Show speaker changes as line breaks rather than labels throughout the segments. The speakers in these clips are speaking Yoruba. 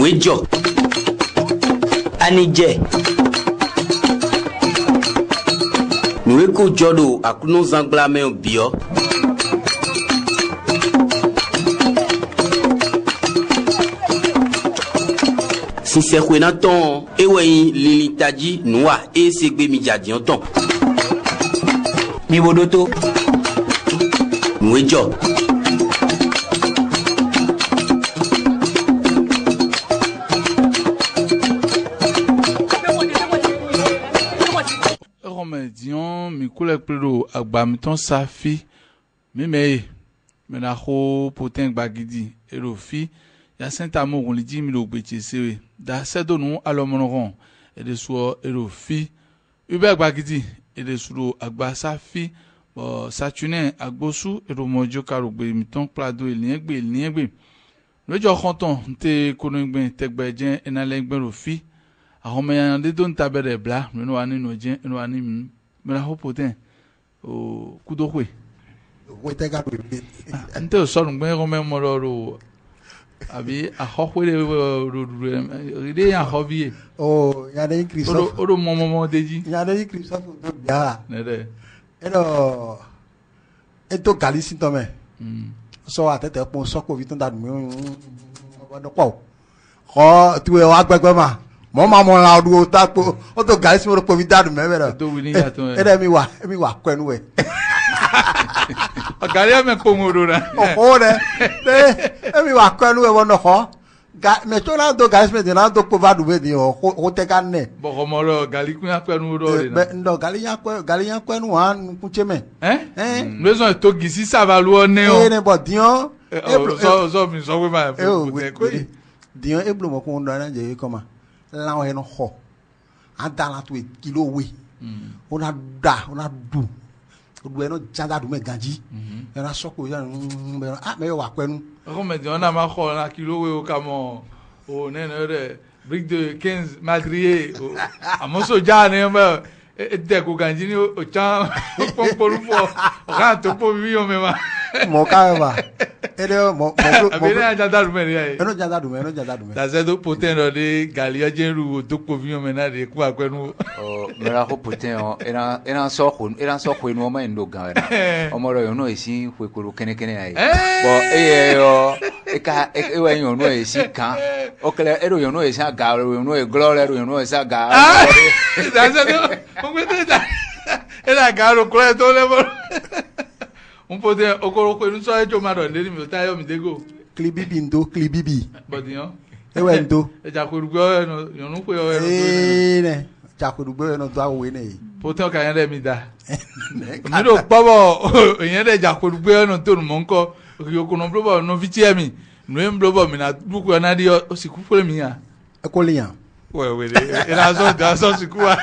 Nuejo Anije Nueko Jodo Akuno Zanglame Bio Sincèrement, Nathan, Ewayi, Lili Tadji, Noa, et Segbe Midjadian ton. Mibodoto, Nuejo.
Romédion, Mikule Pledo, Agbamiton Safi, Mime, Menaho, Poten Bagidi, Erofi, Yacinthe Amour, on lui dit, Milo Bétier, D'Acedonon, Alomonoron, et de Sour, Erofi, Hubert Bagidi, et de Souro, Agba Safi, Satunin, Agbosu, et Romodio Karogbe, Miton, Plado, et Liengbe. Le jour canton, te Koningben, Tekbedien, et Nalengben Rofi, a Romain de Don Tabere Bla, no ani no Jen, no ani, me la Hopoten, au Kudowe. Ante o son gben Romain Mororo. Abi a Howe, Ride a Hobby.
Oh, Yada Christophe.
Odo Momo Deji.
Yada Christophe, ya.
Nede.
Eno, eto Galici também. Só até ter um só Covid não dá no meu. Não qual. Ó, tu é o agbegbe ma. Mama mo la do ta ko. O to Galici mo Covid dá no meu, velho.
Do wini ya to.
Era mi wa kwenu we.
A galia me pomorura.
Oh, né? Mi wa kwenu we wono ho. Me to na do Galici me de na do povado we de o te kanne.
Bo komoro Galiku ya kwenu ro le.
Be ndo Galia kwenu an kuncheme.
Maison to gisi ça va lo ne o.
Ne bo dion.
So mi so we ma.
Dion e blo mo ko ndo na je koma. La o he no ho. Adala to kilo we. Ona du. Odu e no jada du me ganji. E na soko ya me wa kwenu.
Romédion on a ma ho na kilo we o kamo. O ne re brique de 15 madrier. Amoso ja ne me de ko ganji ni o chan pompolu fo. Ra to po vi o me ma.
Mo ka ba. Ele mo
abele jada du me re.
E no jada du me.
Ta se do poten ro de galia jenru to ko vi o me na de ku akwenu.
Oh, me la ho poten o era so ko no ma ndo ga na. O mo ro yo no esi hwe ko kene ai. Bo yo e ka e wa yo no esi kan. O kele ero yo no esi ga ro yo no e glory ro yo no esi ga.
Ta se do o kwete ta. Era ga ro kro to le bo. Un poten okoro ko nu so e jo ma ro le mi o ta yo mi dego.
Klibibi.
Bodion.
E we ndo.
E ja ko rugbo yo nu pe o ero.
Ne. Ja ko rugbo no do awe ne.
Poten ka yan de mi da. Mi do pobo yen de ja ko rugbo no to mo nko. Yo ko no blobo no viti mi. No em blobo mi na duku na di o si ku fole mi ya.
E ko lian.
We era so si ku wa.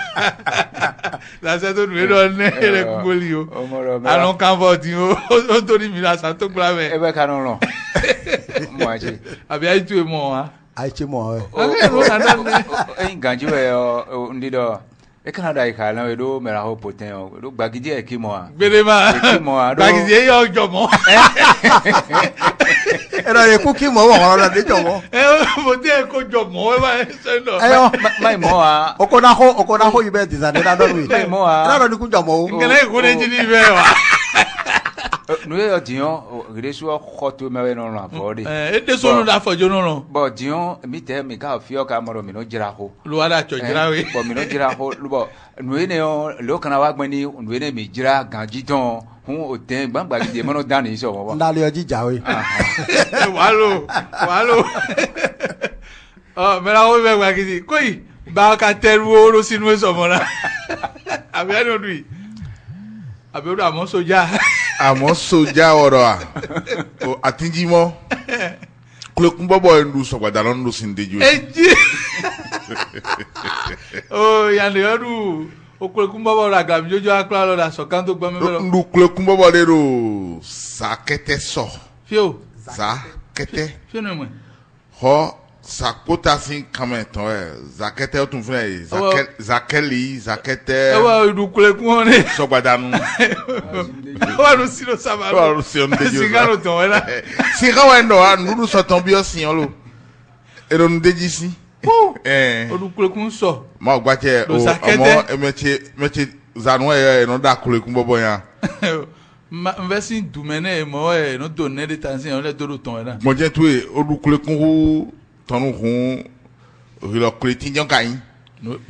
La se to nu ro ne re ku goli o. Alon kan vo di o to ni mi la sa to gba me.
E be ka no. Mo aje.
Abi ai tu e mo ha.
Ai che mo.
E ganji we o ndido. E kana dai ka na we do me ra ho poten o. Do gbagidi e ki mo a.
Gbede ma.
E ki mo a do.
Gbagidi e yo jo mo.
Era e ku ki mo wo ro de jo mo.
Mo de ko jo mo e ba se no.
Ayo,
mai mo a.
Okona ho ibe design na do wi.
Mai mo a.
Na do ni ku jo mo.
Ngele ko de jini be wa.
No e dion resu khoto me we no na body.
E de so no da fojo no no.
Bo dion mi te mi ka fi o ka mo mi no jira ho.
Lo ada cho jira we.
Bo mi no jira ho bo no e ne o lo kana wa gban ni no e ne mi jira ganji ton hun o ten gbangba gide mo no dan ni so wo.
Ndale ojija we.
Walo. Oh, me la ho be gba gidi. Koi ba ka teru oro sinu e so mo na. Abi ani odui. Abi o da mo soja.
Àmọ́ sójà ọ̀rọ̀ à àtijimọ́ kulekun bọ́bọ̀ ẹnu sọ̀gbàdà lọ́nà ló sì ń dejú.
Eji o yànnì ọdún okulekun bọ́bọ̀ rà gàmí jójó akúrà lọ́dà sọ̀kan tó gbọ́n mi bẹ́ẹ̀ lọ.
Ndu kulekun bọ́bọ̀ lè ro sàkẹ́tẹ́ sọ.
Fíò.
Sàkẹ́tẹ́.
Fíò ni mo.
Họ sakota sin kame tán ẹ zakẹ́tẹ́ tún fún ẹ zakẹ́lì zakẹ́tẹ́.
Ẹ wá ìdúkulekun wọn ni.
Sọ̀gbàdànù.
Wà ló sí ló sábà lọ.
Wà ló sí ọ̀nà dejú.
Sìgá ló tàn wẹ́ la.
Sìgá wẹ̀ nọ a nùdú sọ̀tàn bí ọ̀sìn yẹn lò. Eron dejisi.
Odukulekun sọ.
Ma gbache o amo emeche zanwa e no da kulekun bobo yan.
Mvesi dumene mo no donner de tansin on le do ton na.
Mo je tu e odukulekun hu tonu hun hilo kuletin jon kayin.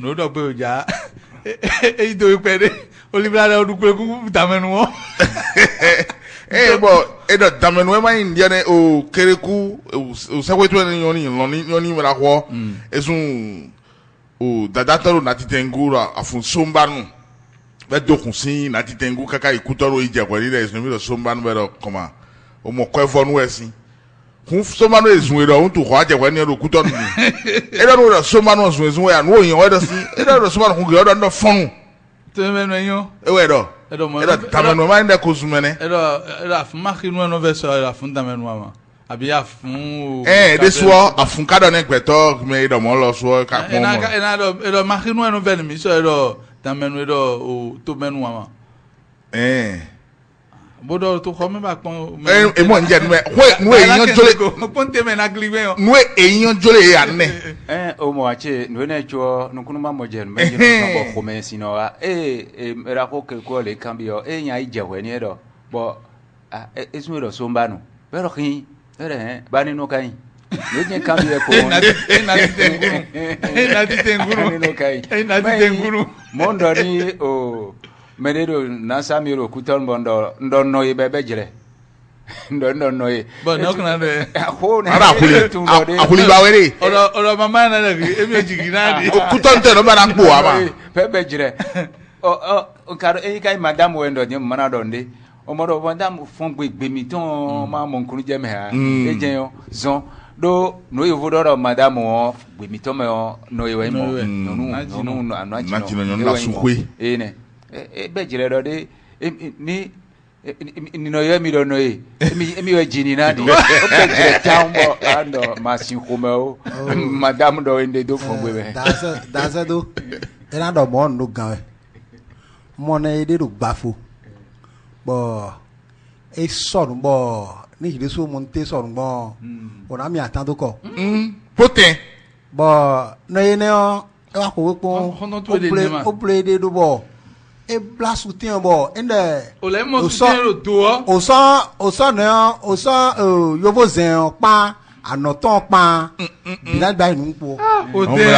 No do pe oja. E do ipede. Olibra odukulekun tamenu won.
Bo edo damenu e ma india ne o kereku o sekwetu en yoni mera ho esun o dadatoro natitengura afun sombanu be dokun sin natitengu kaka ikutoro ijekwe ri esun mi do sombanu be do koma o mo ko evonu esin kun sombanu esun e do un tu ho ajekwe ni ro kutoro ni edo ro sombanu esun ya no yin o do sin edo ro sombanu kun ge do fonu
Temenu enyo.
Ewe do. Edo tamenu ma inde kozumene.
Edo afun makinu no verso afun tamenu ama. Abi afun
de so afun ka do ne gbeto me edo mo lo so ka pon mo.
Edo makinu no veni mi so edo tamenu edo o to menu ama. Bodo to ko me ba pon
e mo nje nu eyan jole
mo ponte me na glibe yo.
Nu eyan jole ya ne.
O mo ache nu ne cho nu kunu ma mo je me je no bo ko me sino a era ko ke ko le cambio nya ije we ni edo bo esu edo so mba no pero kin ere ba ni no kan no je cambio ko
na titenguru
no kai
na titenguru
mondo ni o Meredo na samiro kuton bondo ndonno e bebe jire ndonno e
bo no kana de
ho ne
ara akuli ba were
oro mama na de emi ojigina di
kuton te no ba na gbo ama
bebe jire o karo e kai madam wendo ni mana donde o modo madam fon gbe mi ton ma mo nkuru je me ha e je yo zon do no yo vodoro madam o gbe mi ton me no yo mo no
anachino na suhwe
ne bejire do de ni no ye mi do no e mi we jini na di o bejire tambo ando masin khomeo madame do ende do fo gbe
daza do era do mo no gan mo na ede do gbafo bo e sorun bo ni ide so mo nte sorun bo o na mi atan to ko
potin
bo no ye ne o e wa ko we pon o ple de do bo e bla soutien bo ende
o le mo soutien ro do
o so yovo zen pa anoton pa bila gba inu po
o
de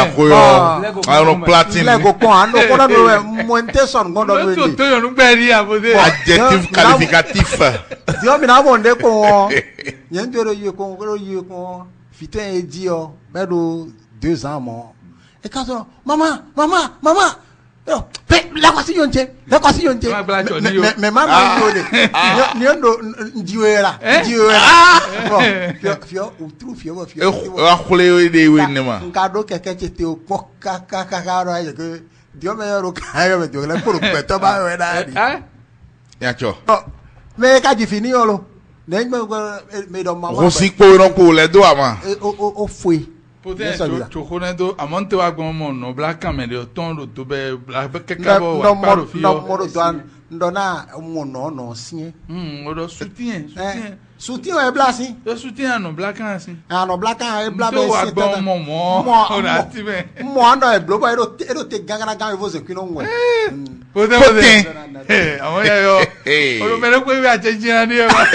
aron platine
lego ko ando ko do mo nte son gondo do
ni to yo nu gbe ri abode
adjectif qualificatif
dio mi na mo nde ko won yen joro yi ko fitin e di o bedo 2 ans mo e ka so mama la kwasi yonche me mama yode ni ndo ndiwera fio utru fio
a khole de we ne ma
nka do keke chete o ka ro aye ke dio me ro ka yo me dio le poro peto ba we da di
ya cho
me ka ji fini olo ne me do mama
o si po ro ko le do ama
o foi
Pote chokonedo amonte wa gbomo no black camera ton do to be black kekabo wa paro fi
no mo do ndona mo no sin
o do soutien
e blasi
do soutien no black kan sin
no black kan e bla be
sin to mo o na ti be
mo ando e blobo ero te gangana gan vo ze kwino nwe
pote awon ya yo o lo mere ko wi acheji na ni e ma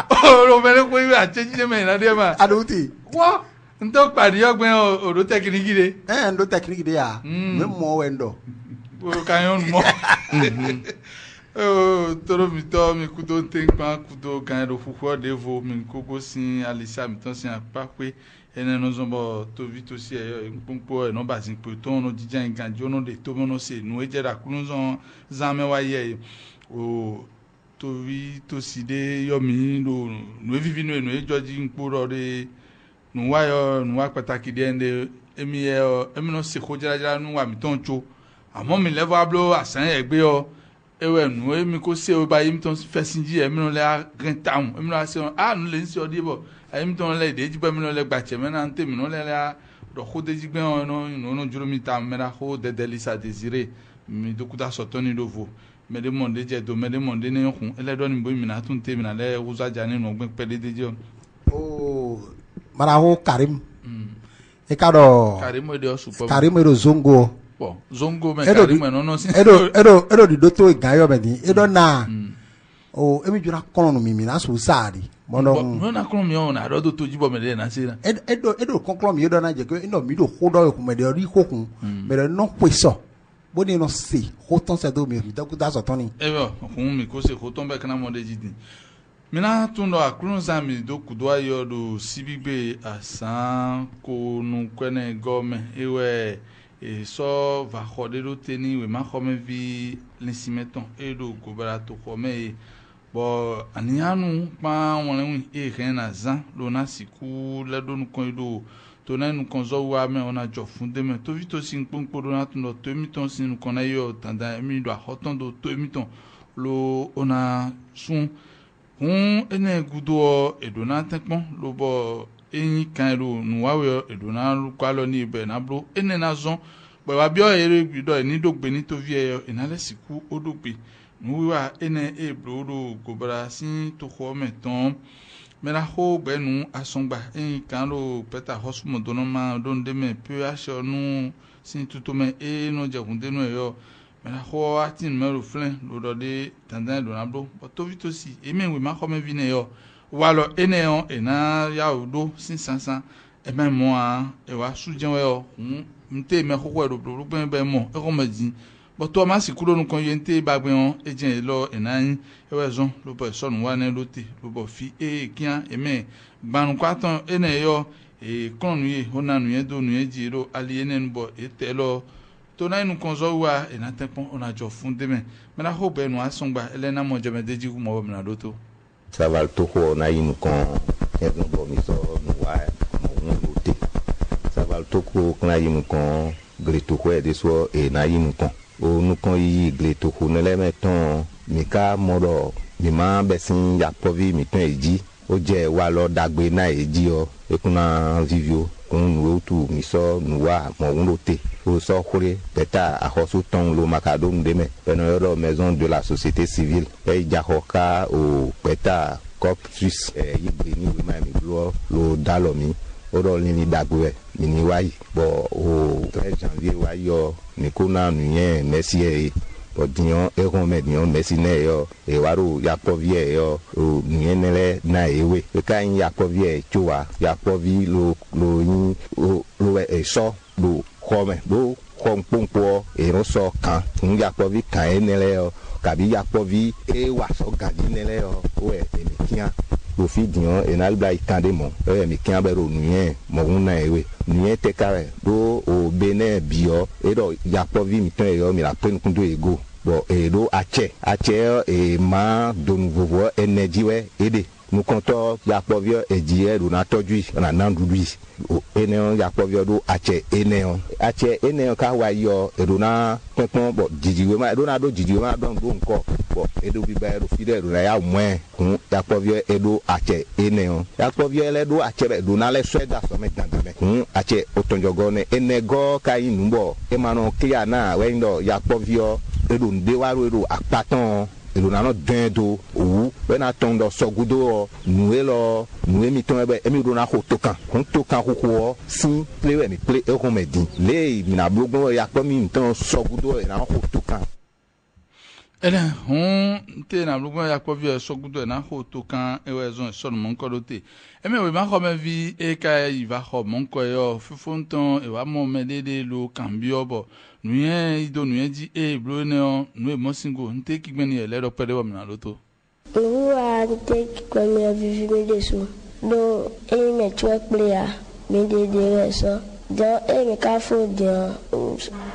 o lo mere ko wi acheji me na de ma
aduti
wa ndo pari ogben o do technique de
ndo technique de ya me mo wendo
o kanyon mo toro mi to mi kudo tenpa kudo kan ro fufu de vo mi koko sin alisa mi ton sin apakwe ene no zombo to vito si e npompo e no ba sin pe to no jijan ganjo no de to mo no se nu ejera kunu zon zame wa ye o to vi to si de yo mi no nu vivi no ejoji nporo de nu wa pataki de ende emi no se ko jara nu wa mi ton cho amo mi level ablo asan egbe o ewe nu emi ko se o ba yim ton fesinji emi no le rentam emi no se nu le nsi odi bo emi ton le de jibe emi no le gbache me na ante mi no le do ko de jigbe no juro mi ta me na ko de delisa désiré mi dokuta sotoni do vo me de monde je do me de monde ne hun ele do ni bo mi na tun te mi na le uza jani no gbe pele de je
maraho Karim e ka do Karim e do zongo
bon zongo me Karim no no
edo di doto e gayo me di edo na o emi jura kono no mimi na so sari mono
no na kono mi on na do to jibo me de na sira
edo konklo mi edo na je ko ino mi do hodo ko me de ri kokun me de no peso boni no se hoton se do mi da ku da so toni
yo kun mi ko se hoton be kana mo de jidi mina tundo akrun zami do kudo ayo do sibigbe asan ko nu kwene gome ewe e so va khodedo teni we ma khome vi l'insimeton e do gobara to khome bo anianu pa won e rena zan lo na siku le do nu kon do to na nu kon zo wa me ona jo funde me to vito sin ponpo do na tundo to miton sin nu kon ayo tanda mi do hoton do to miton lo ona sun ene gudo edona tekpon lo bo eyin kan lo nuwawe edona lu kwalo ni ibe na bro ene na zon bo wa bio ere gbido ni dogbe ni to vie yo enale siku odogbe nuwa ene e bro do gobara sin to kho meton mera ho gbenu asongba eyin kan lo peta hosumo dono ma don de me pe asho nu sin tutome e no jekunde no yo mena ho atin mero flen lo do de tandan do na bro to vito si e men we ma ko me vine yo walo ene on e na ya odo sin sansan e men mo a e wa sujen we yo nte me ko do bro gbe be mo e ko ma din bo to ma si kuro nu kon yente bagbe on e jen lo e na yin e we zon lo bo so nu wa na lo te lo bo fi e kian e men gbanu kwaton ene yo e kon nu ye ona nu ye do nu ye jiro ali ene nu bo e te lo to na inu konzo wa e na tekpon ona jo funde me na ho be nu asongba elena mo jeme deji ku mo na doto
ça va to ko na inu kon e no bo mi so nu wa mo lote ça va to ko na inu kon gle to ko e de so e na inu kon o nu kon yi gle to ko ne le meton mi ka mo do mi ma be sin ya povi mi ton eji o je wa lo dagbe na eji o e kuna vivio kun tu mi so nu wa mo lote o so khore beta a hosu ton lo makado ndeme peno yoro maison de la société civile e jahoka o beta cop suisse yibri ni we ma mi lo dalomi o ro ni dagwe mi ni wayi bo o 13 janvier wayo ni kuna nuyen merci bo dion e ron me dion merci ne yo e waru yakovie yo o nuyenele na ewe e kan yakovie chowa yakovi lo yin lo e so lo kome do kompompo e no so kan un yakovi kan enele yo kabi yakovi e wa so gadi nele yo o e mi kian lo fi dion e na bla ikande mo e mi kian be ro nuyen mo una ewe nuyen te kare do o bene bio e do yakovi mi ton yo mi la pen kundo ego bo e do ache e ma do nouveau energy we ede nous comptons yakovio e die do na toju na nandudui o ene yakovio do ache ene ka wa yo e do na pepon bo jijiwe ma do na do jijiwe ma don do nko bo e do bi ba do fi de do na ya mwen kun yakovio e do ache ene yakovio le do ache do na le sweda so me tandame kun ache otonjogo ne ene go ka inu bo e ma no clear na we ndo yakovio e do ndewaru e do apaton elo na no dendo o we na ton do sogudo nuelo nuemi ton ebe emi do na ho tokan ko sin play mi play e ko medin le mi na blogo ya ko mi ton sogudo e na ho tokan
ele te na blogo ya ko vi sogudo e na ho tokan e we zon so mon ko dote emi we ma ko me vi e ka i va ko mon ko yo fufunton e wa mo medede lo cambio bo nuyen ido nuyen di e blo ne on nu mo singo nte ki gbeni ele ro pede wa mi na loto
nuwa nte ki gbeni vivi me desu do e me chwe player me de reso do e me ka fo de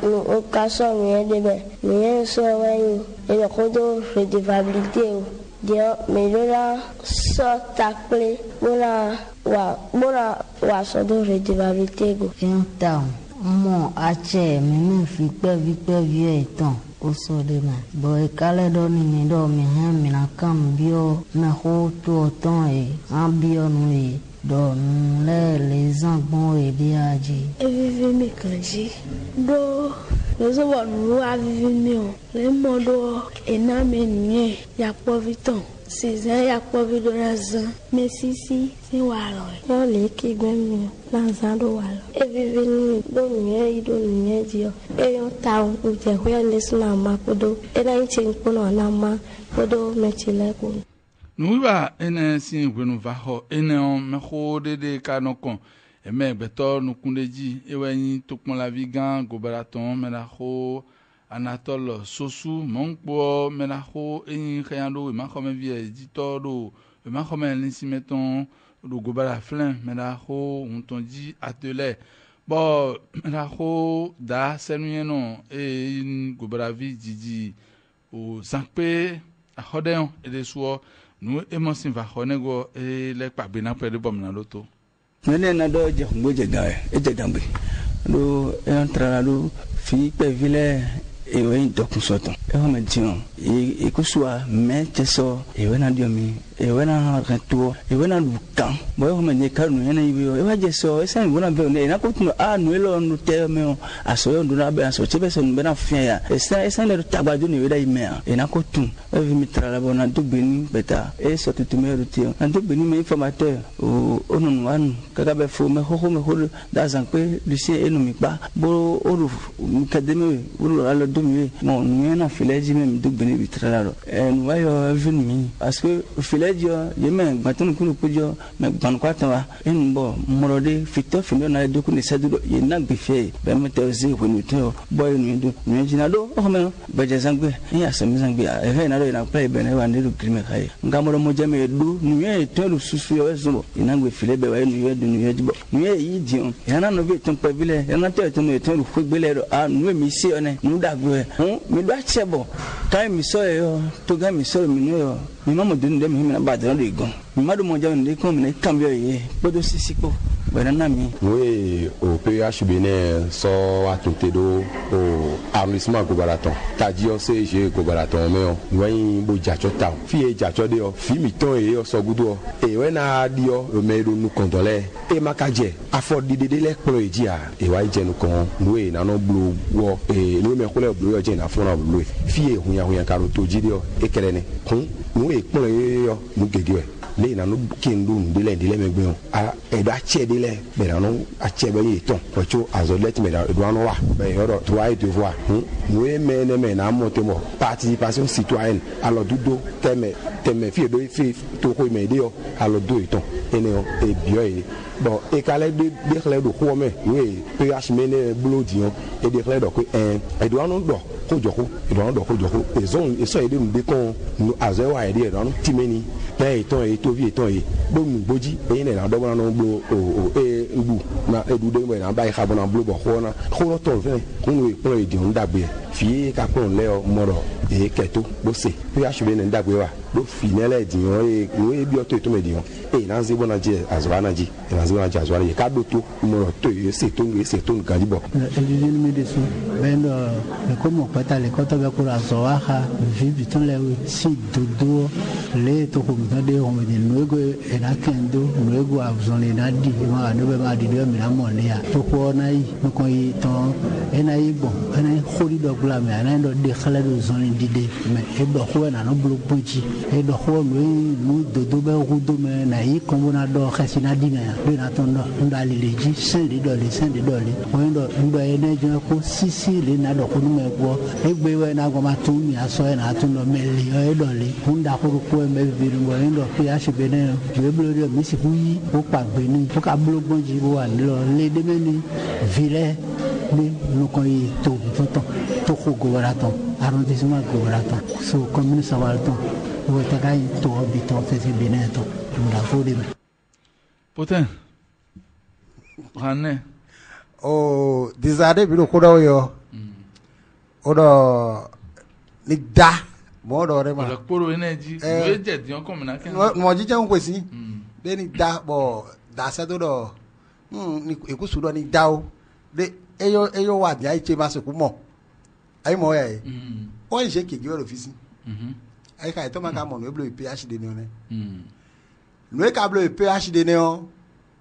o ka so nuyen de be nuyen so wa yu e me ko do redevabilité o de me do la so tacle bona wa so do redevabilité go
então mo ache me fi pe vie ton o so de na bo e kale do ni do mi ha mi na kam bio na ho to ton e ambio no e do les angbon e biaji
e vive mi kanji do les o wonu a vive mi o le modo e na me ni ya po viton 6 ans ya kwa video raza mais si walo yo le ki gwemi lanzando walo e vivini do nye dio e yo taw u je hoya lesna ma podo e na nchin kono na ma podo mechile ko
nuiba ene sin gwenu va ho ene on me ho de kanokon e me beto nu kundeji e weni tokmon la vigan gobaraton me na ho Anatole Sosu Monkbo Menaho Eni Khayando Makome Vie Ditoro Makome Linsimeton do Gobala Flin Menaho Ontonji Atelier Bon Menaho Da Senuyenon et Gobala Vi Didi au Sankpe a Hodeon et des soirs nous émotion va honego et les pas bien après de bombe dans l'auto.
Nene na do je ngoje gawe e je dambe do entra do fi pe vile e wen dokun soto e ho mention e ko soa meteso e wena diomi e wena reto e wena dukan bo ho menye ka no yana ibi e waje so e san wona be ne na ko tunu a no elo no te me aso yo nduna be aso chebe so be na fia ya e san le tagbaju ni weda ime e na ko tun e vi mitra la bona do beni beta e so tutume rutio na do beni me informateur o onu wan kaka be fo me ho da zankpe lycée enu mi pa bo oru académie wo la do mi mo nyena fileji me do beni bitra la ro e no wayo vin mi parce que fileji je me gbatun kunu pujo me gban kwa tawa en bo morode fito fino na do kunu sedu ye na gbefe be me te ozi wonu te boy nu do mi jina do o me be je zangbe ya se mi zangbe e he na do na play be na wa ne do krime kai ngamoro mo je me do nu ye te lu susu yo zo ina gbe file be wa nu ye do nu ye jibo nu ye yi dion ya na no be ton pe bile ya na te no te lu fo gbele ro a nu mi si one nu da gbe mi do achebo kai mi so yo to ga mi so mi no yo mi mama do ndem mi na ba de no igon mi madu mo ja ndé ko mi na cambio ye podo sisipo bena na mi
we o PHB ne so atunte do o arrondissement Gobaraton taji o CG Gobaraton me o wen bo jacho ta fi e jacho de o fi mi ton e o so gudu o e we na di o me do nu kondole e makaje afọ didede le pro ejia e wa je nu kon we na no blu wo e no me ko le blu yo je na fo na blu fi e hunya karo to ji de o e kere ne kun nu e pon e yo nu gege le na no kindu ndile me gbe o a e da che de le be na no a che be yi ton o cho azolet me da do no wa be yoro to ai de voir we me na monte mo participation citoyenne alors dudo teme fi do fi to ko me de o alors do iton ene o e bio e bon e kale de kle do ko me we PH me ne blodi o e de kle do ko e do no do ko joko e do no do ko joko e zone e so e de mbe kon no azewa e de no timeni e ton e to vi ton e bo mu boji e ne na do na no blo o e ngu na e du de me na ba e khabo na blo bo khona khoro to ve kunu e pro e di on dagbe fi ka pon le o moro e keto bo se PH be ne dagbe wa do finele di on e no e bi o to me di on e na nzi bona je azwana ji e na nzi bona je azwana ye ka do to moro to e se to ga bo
e di me de so bendo le como pata le kota be ko la zoaha vi ton le si dodo le to ko de o me de nuego e na kendo nuego avzone na di ma no be ma di do mi na mo ne ya to ko na yi no ko yi ton e na yi bon e na khori do bla me na do de khala do zone di de me e do ko na no blo ponchi e do ko no dodo be ko do me na yi ko na do khasina di na do na ton do ndali leji sen de do le o ndo e ne jo ko sisi le na do ko no me go e gbe we na go ma tu mi aso e na tu no me le e do le hunda ko ko me bi ngo e ndo PH be ne je blo de mi si ku yi o pa gbe ni to ka blo gbon ji wo an lo le de me ni vile ni no ko yi to ko Gobaraton arrondissement Gobaraton so commune Savalton wo ta kai to biton se si beneto nda ko de
poten hanne
o dizade bi ko do yo o do ni da mo do re ma
o poro energy we je di on ko na ken
mo ji je un kwesi de ni da bo da se do ni ekusu do ni da o de eyo wa dia iche ma se ku mo ai mo ya e o je kege o ofisi ai ka to ma ka mo no eblo PhD ni o ne no e ka blo PhD ni o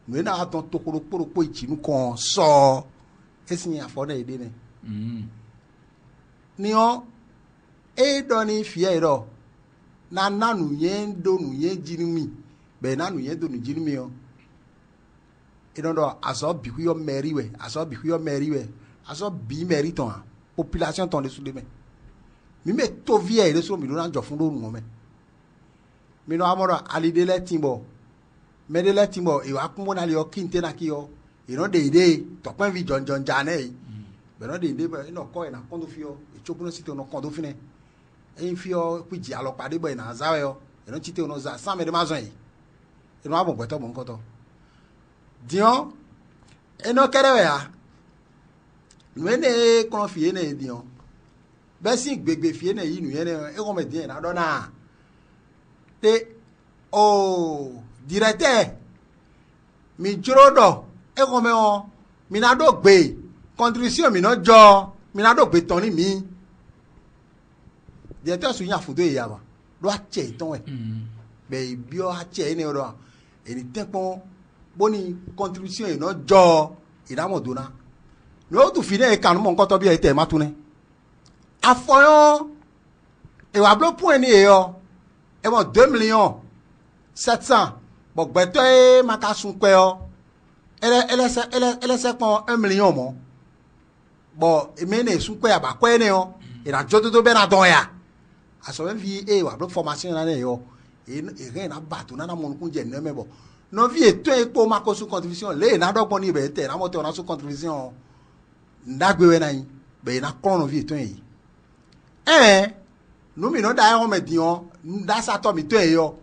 no na aton to koro ichi nu kon so esin afo na ede ne ni o e do ni fie ro na nu yen do nu yen jinimi be na nu yen do nu jinimi yo inodo aso bi ku yo meri we aso bi meri ton population ton de sous de me mi me to vie de so mi do na jo fun do nu me mi no amoro alide le timbo me de le timbo e wa kun na le o kinte na ki yo ino de to pen vi jon jane be no de be no ko e na kondo fi yo e chobu no site no kondo fi ne e fi yo ku ji alo pade bo na za yo e no chite no za sa me de mazon yi e no abon gbeto bon koto dion e no kere we ya nu ene kon fi ene dion be si gbegbe fi ene yi nu ene e ko me dion na do na te o directeur mi joro do e ko me o mi na do gbe contribution mi no jo mi na do gbe ton ni mi directeur su yan fudo ya ba do a che ton e be bi o a che ni o do eni tepon boni contribution e no jo idamo do na no tu fine e kanu mo nkan to bi e te ma tun ni afoyon e wa blo point ni e yo e mo 2 millions 700 bo gbeto e maka sun pe o ele se pon 1 million mo bo e me ne sun pe aba ko ene o e na jodo to be na don ya aso me vi e wa blo formation na ne yo e re na ba to na mo kun je ne me bo no vi eto e po mako su contribution le na dogbon ni be te na mo te na su contribution ndagbewe na yin be na kon no vi eto yi no mi no da e ho me dion da sa to mi to e yo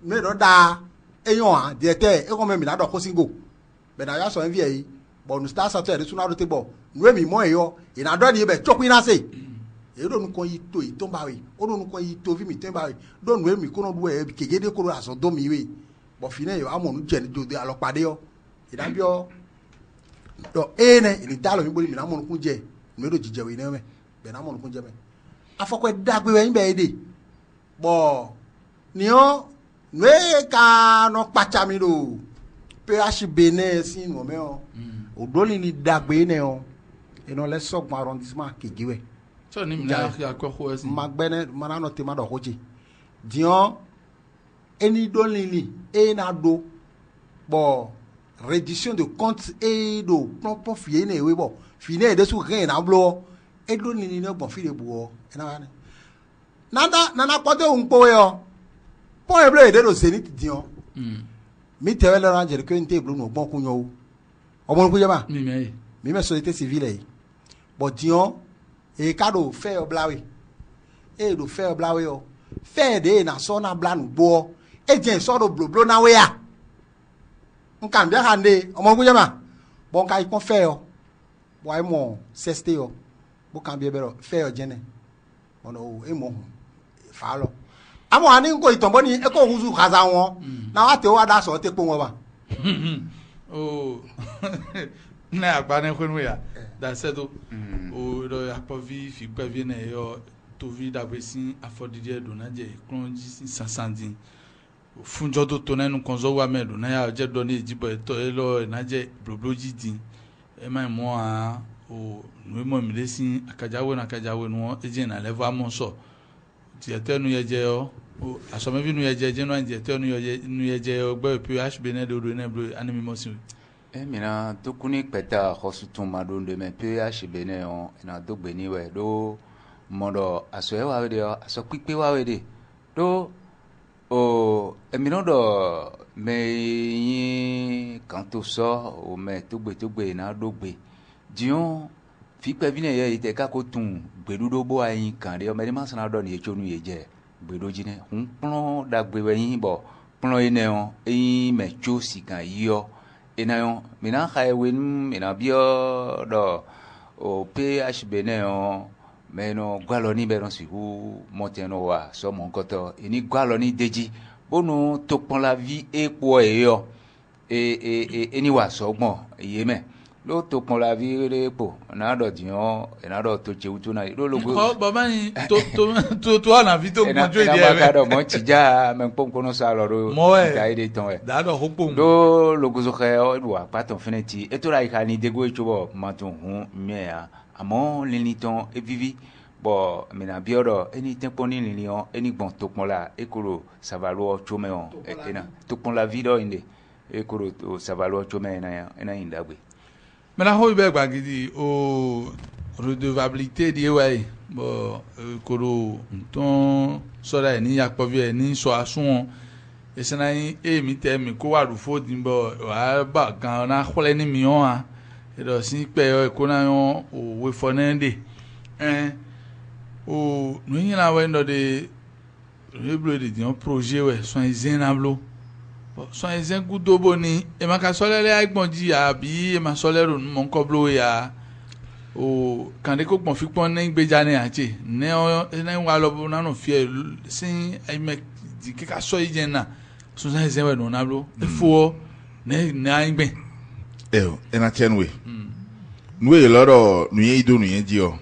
me no da eyon a de te e ko me mi na do ko singo be na ya so envy yi but no start sa to e su na do te bo no mi mo e yo e na do ni be choku na se e do nu kon yi to ba we o do nu kon yi to vi mi ten ba we do nu mi ko no do e kegede ko ro aso do mi we bo fine yo amo nu je ni do de alo pade yo e da bi o do ene ni dalo mi bo mi na mo nu kun je mi do jije we ne me be na mo nu kun je me afokwe dagbe we nbe ede bo ni o nwe ka no pacha mi do PHB ne sin mo me o odoli ni dagbe ne o e no le sogun arrondissement kegiwe
so ni mi na ya ko ho esi
magbene mana no te ma do hoji dion eni doli ni e na do bo reddition de compte e do pon fie ne we bo fine de su rin na blo e do ni no gbon fi de bu o e na ne nana kote un po yo po e blo e de do zenit dion mi te wele ran je ko nte blo no gbon kun yo o mo ku je ba mi me société civile yi but dion e kado fe o blawe e do fe o blawe o fe de na so na bla nu gbo e je so do blo na we ya nkan bia hande o mo ku je ba bon kai kon fe o bo ai mo seste o bo kan bia bero fe o jene ono e mo fa lo amo ani nko itombo ni e ko huzu kaza won na wa te wa da so te po won ba
oh na agba ne kwenu ya da sedo o do ya po vi fi gba vi na yo to vi da besin afodide do na je kronji 500 funjo do to na nu konzo wa medo na ya je do ni ejibo to e lo na je blobloji din e mai mo a o nu mo mi lesin akajawo na akajawo nu eje na level amonso ti etenu yeje o asome vi nu yeje je no anje etenu nu yeje o gbe PHB ne do ne blo animi mo sin
e mina to kuni peta hosutu madonde me PHB ne on na do gbe ni we do modo aso e wa we de aso pipe wa we de do o e mina do me yin kan to so o me to gbe na do gbe dion fi pe vi ne ye ite ka ko tun gbedudo bo ayin kan de o me ma sana do ni echonu ye je gbedoji ne hun plon da gbe we yin bo plon ine on e me cho si kan yo ina yo mina khae win mina bio do o PHB ne on meno gwalo ni be ron si hu moteno wa so mon koto ini gwalo ni deji bonu to pon la vie epo e yo eni wa so gbon iye me lo to pon la vie epo na do dion na do to chewutu na lo logo
ko baba ni to na vi to mojo ide
e ka do mo tija me pon kono sa lo do ta ide ton e
da do hopon
do logo zo khe o wa pa ton finiti e to ra ka ni dego e chobo ma ton hun me a amo liniton e vivi bon mina bioro eni tempo ni lion eni bon tokpon la ekoro savalo chome on ena tokpon la video inde ekoro savalo chome ena indagbe
mena ho be gbagidi o redevabilité di ouais bon koro ton sora ni yakpovie ni so asun esenai mi te mi ko wa rufo dimbo wa ba gan na khole ni mi on a edo si pe ko na yon o we fonende o no yin la we ndo de reblo de di un projet we so izenablo so izen gudo boni e ma ka solele agbonji abi e ma solero mon koblo ya o kande ko gbon fi pon ni gbeja ni ache ne o ne wa lo na no fie sin ai me di ke ka so ijen na so sa izen we no nablo e fo ne na igbe
ena chenwe nwe loro nuye ido nuye ji o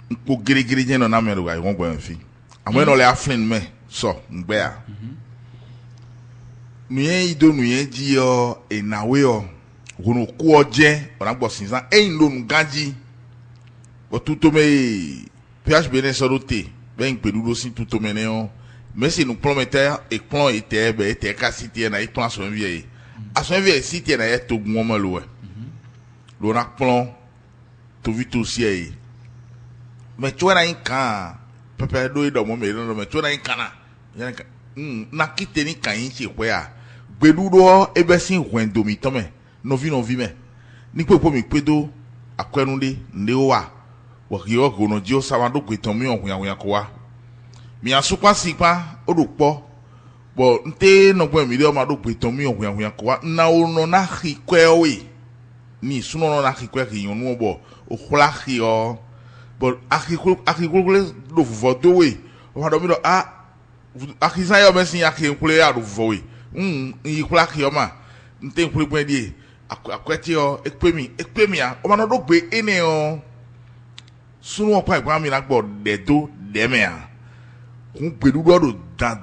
npo girigiri je no na meru ga won gbo fi amo no le aflin me so ngbe a nuye ido nuye ji o enawe o wono ku oje ona gbo sinsan lo nu ganji o tuto me phb ne sorote ben pedudo sin tuto me ne o mais si nous promettons et plan était be était ka cité na i plan so vie a so vie cité na e to gmo mo lo lo na plan to vite aussi e mais tu na inkan pepe do do mo me no mais tu na inkan na kite ni kan yin se pe a gbedudo ebe sin wendo mi to me no vi me ni pepo mi pedo akwenunde nde o wa wo ki o go no ji o sawado gbetan mi ohun ko wa mi asukwa sipa odupo bo nte no gbe mi le o ma do gbetan mi ohun ko wa na o no na hikwe we ni suno no na hikwe ki yonu bo o khla khi o bo akikule do vodo we o ma do mi do akisa yo mesin akikule ya do vo we yi khla khi o ma nte nkule gbe die akweti o ekpemi a o ma no do gbe ene o suno pa igba mi na gbo dedo deme a kun pedu do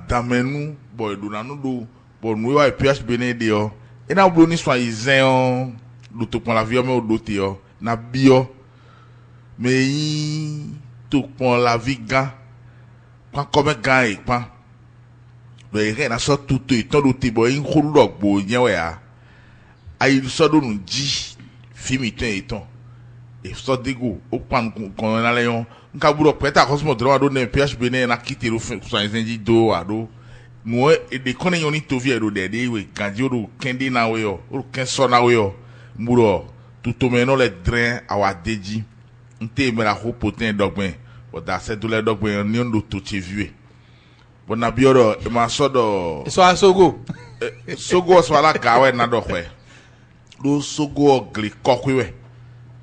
damenu boy do na no do bo nu wa phb ne de o e na blo ni so izen o do to pon la vie o me o do te o na bi o me yi to pon la vie gan kwa come gan e pan do e re na so tuto e ton do te bo yin kholu do gbo yen we a ayi so do nu ji fimi ten e ton e so digo o pan kon na le yon nka buro peta cosmo droit do ne phb ne na kite ro so izenji do ado no e de konen yoni to vie do de we ganji o kendi na we o ken so na we o mburo tuto me no le drain awa deji nte me la ho poten dogben o da se do le dogben ni ndo to chevue bo na bioro e ma so do
so asogo
sogo so ala gawe na do kwe do sogo gli kokwe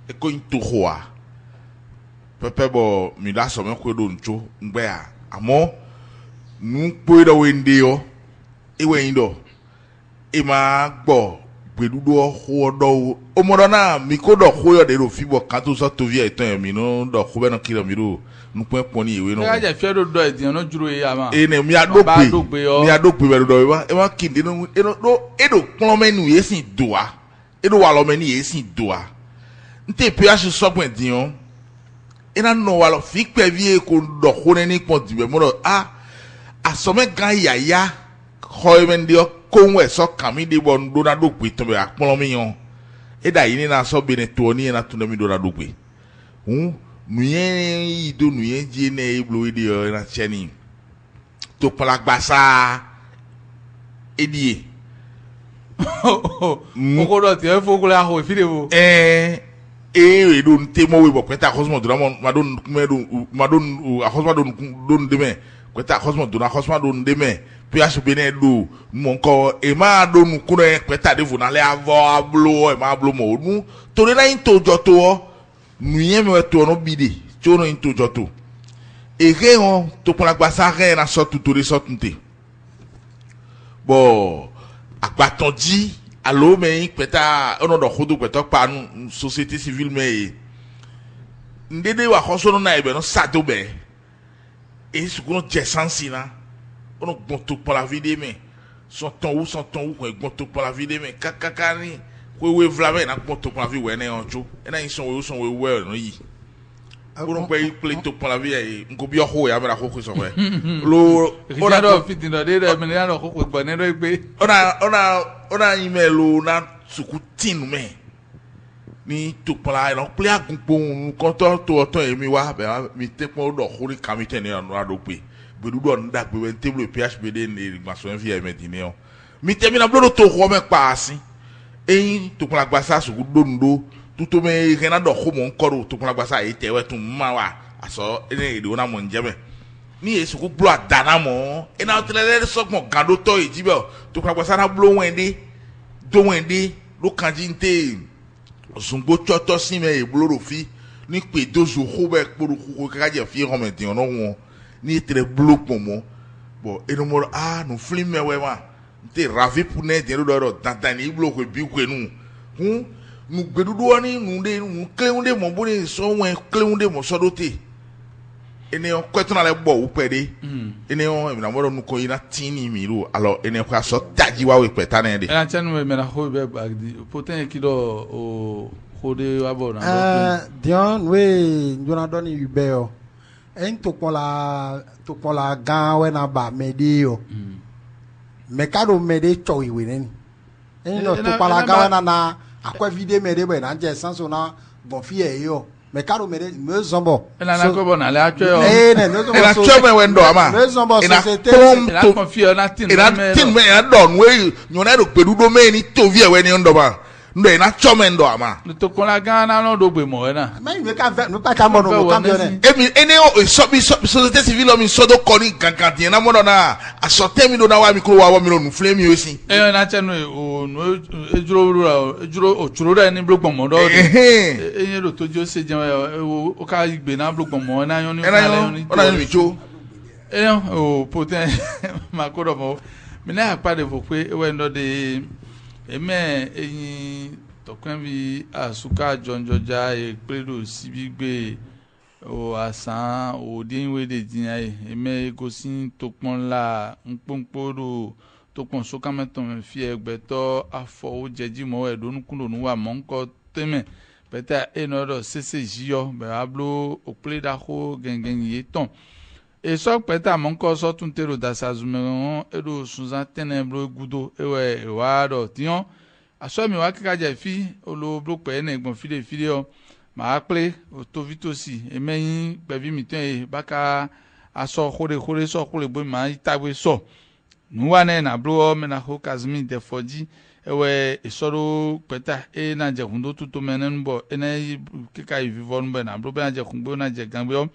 e ko into hoa pepe bo mi da so me ko do ncho ngbe a amo nu po do wende o e wen do e ma gbo gbedudo ho do o mo do na mi ko do ho yo de ro fi bo kan to so to vie etan mi no do ho be no kilo mi ro nu pe pon ni ewe no
e ja fe do do e dian no juro e ama
e ne mi adogbe be do wa e ma kinde no e no do e do pon menu ye sin doa e do wa lo menu ye sin doa nte ph so pon dian ina no walo fi pe vie ko do khone ni pon dibe mo do asome gan yaya khoimendi ko nwe so kami de bon do na do pe to be apon mi yon e da yin na so be ne to ni na to na mi do na do pe nuyen ido nuyen ji ne eblo de na cheni to pala gbasa edie
o ko do ti e fo ko la ho fi de wo
e do nte mo we bo kweta cosmo do madon akosma don de me kweta cosmo do na cosma don de me phb ne do mo nko e ma do nu kuno e kweta de vo na le avo ablo e ma ablo mo nu to re na into joto o nu yen me to no bide to no into joto e re on to pon la gbasa re na so tutori so tunte bo agbatonji allo me peta ono do khodo peta pa nu société civile me ndede wa khoso no na ebe no sado be e su ko jesansi na ono gbonto pour la vie de me son ton ou ko gbonto pour la vie de me kakaka ni we vlave na gbonto pour la vie we na onjo e na yin son we no yi Pour payer plutôt pour la vie ngo bi ho ya mera ko so fe lo
ona do fit no de me na lo ko gbo ne do pe
ona email lo na sukutin me ni to pla no play agunpo ko to emi wa be mi te pon do ko ni kamite ni anu ado pe be du do nda pe we table phbd ni gbaso enfi e medini o mi te mi na blo to ko me pa asin eyin to pla gbasa suku do ndo tuto me kena do ko mo nkoro to pla gbasa e te we tun ma wa aso ene ide ona mo njebe ni esu ku blo adana mo ina o tele so mo gado to ejibe to pla gbasa na blo wende do wende lo kanji nte zungbo choto si me e blo ro fi ni pe dozo ko be kporo ko ka je fi ho me tin ono won ni tre blo pomo bo eno mo no flim me we ma nte ravi pour ne de do dandan ni blo ko bi ko nu nu gbedudu ni nu de nu kleunde mo bo ni so wen kleunde mo so dote ene o kwetu na le gbo wo pede ene o mi na mo nu ko ina tini mi ro alors ene ko so taji wa we peta na de
ena chanu me na ho be bagdi poten ki do o hode wa bo na
dion we njona do ni ube yo en to pon la gan we na ba mede yo mekado mede cho iwe ni en no to pon la gan na akwa vide mede be na je sanso na bon fie yo mekado mede me zombo
ena na ko bo na le atwe yo
ne no so
ena twe me wendo ama
me zombo societe
ena confie na tin
me ena don we nyona do pedudo me ni to vie we ni ndo ba ndo ena chome ndo ama
to kon la gan na no do gbe mo ena
me ka ka mo no ka ne
ene o societe civile mi so do koni gangan na mo na asote mi do na wa mi ko wa mi no nu flame yo sin
na chenu o no ejuro o churo ra ni blogbon mo do eyin ro to jo se je o ka igbe na blogbon mo na yon ni
ona ni jo
o poten ma ko do mo mi na pa de fo pe we ndo de eme eyin tokun bi asuka jonjoja e pedo sibigbe o asan o dinwe de dinai eme gosin tokpon la nponporo tokpon soka meton fi egbeto afo o jeji mo edonu kundo nu wa monko teme beta enodo ccg yo be ablo o pleda ho gengen yeton e so peta monko so tuntero dasazumeron edo sunzan tenebro gudo ewe wado tion aso mi wa kika je fi olobro pe na egbon fide o ma ple o to vitosi emeyin pevi mi ten baka aso khore so khole bo ma itagbe so nuwa na bro me na ho kazmi de foji ewe isoro peta na je hundo tuto menen bo ena kika vivo nbo na bro be na je khungbo na je gangbe o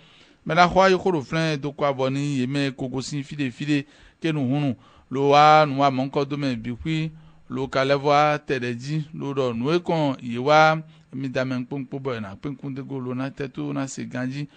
me na ho ayo khoro flen do kwa boni yeme kokosin fide ke nu hunu lo wa nuwa monko do me bikwi lo kalevoa tedeji lo do nu kon yewa mi damen pongpo bo na penkun de go lo na tetu na se ganji